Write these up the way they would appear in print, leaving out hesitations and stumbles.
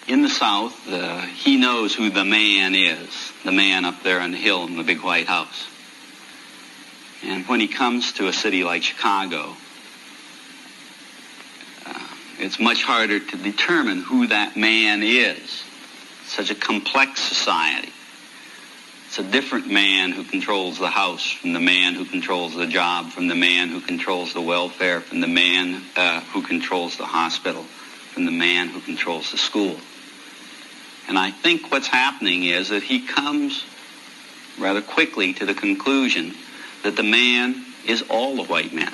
In the South, he knows who the man is, the man up there on the hill in the big White House. And when he comes to a city like Chicago, it's much harder to determine who that man is. Such a complex society. It's a different man who controls the house from the man who controls the job, from the man who controls the welfare, from the man who controls the hospital, from the man who controls the school. And I think what's happening is that he comes rather quickly to the conclusion that the man is all the white men.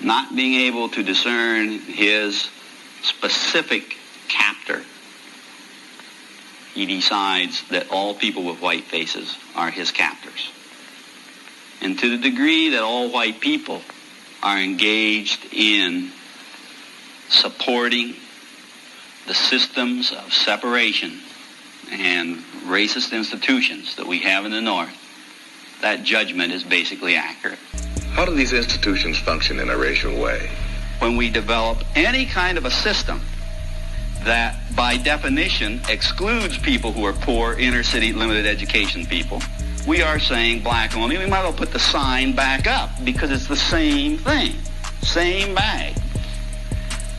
Not being able to discern his specific captor, he decides that all people with white faces are his captors. And to the degree that all white people are engaged in supporting the systems of separation and racist institutions that we have in the North, that judgment is basically accurate. How do these institutions function in a racial way? When we develop any kind of a system that by definition excludes people who are poor, inner city, limited education people, we are saying black only. We might as well put the sign back up because it's the same thing, same bag.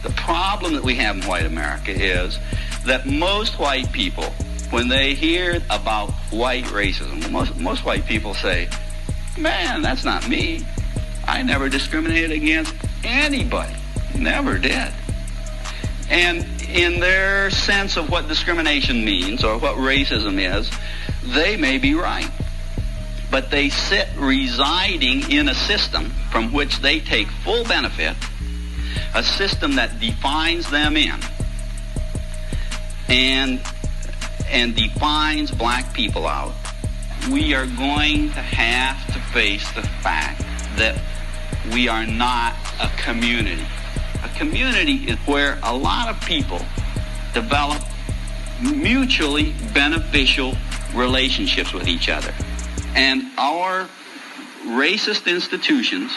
The problem that we have in white America is that most white people, when they hear about white racism, most white people say, man, that's not me. I never discriminated against anybody. Never did. And in their sense of what discrimination means or what racism is, they may be right. But they sit residing in a system from which they take full benefit, a system that defines them in and defines black people out. We are going to have to face the fact that we are not a community. A community is where a lot of people develop mutually beneficial relationships with each other. And our racist institutions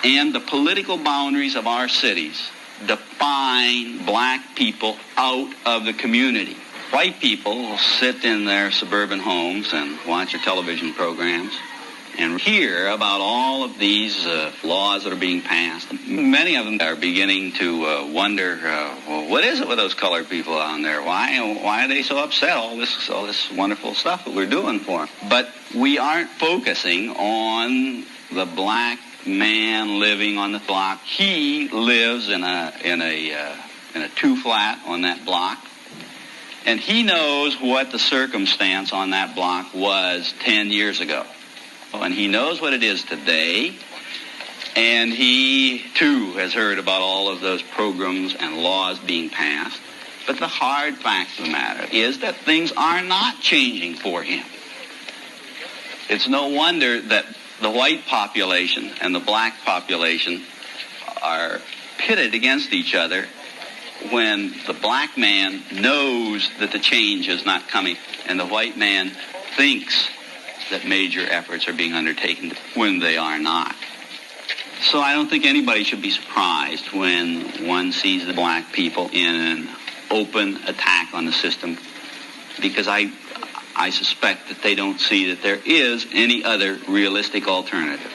and the political boundaries of our cities define black people out of the community. White people will sit in their suburban homes and watch their television programs and hear about all of these laws that are being passed. Many of them are beginning to wonder, well, what is it with those colored people down there? Why are they so upset? All this wonderful stuff that we're doing for them. But we aren't focusing on the black man living on the block. He lives in a two-flat on that block. And he knows what the circumstance on that block was 10 years ago. And he knows what it is today. And he, too, has heard about all of those programs and laws being passed. But the hard fact of the matter is that things are not changing for him. It's no wonder that the white population and the black population are pitted against each other when the black man knows that the change is not coming and the white man thinks that major efforts are being undertaken when they are not. So I don't think anybody should be surprised when one sees the black people in an open attack on the system, because I suspect that they don't see that there is any other realistic alternative.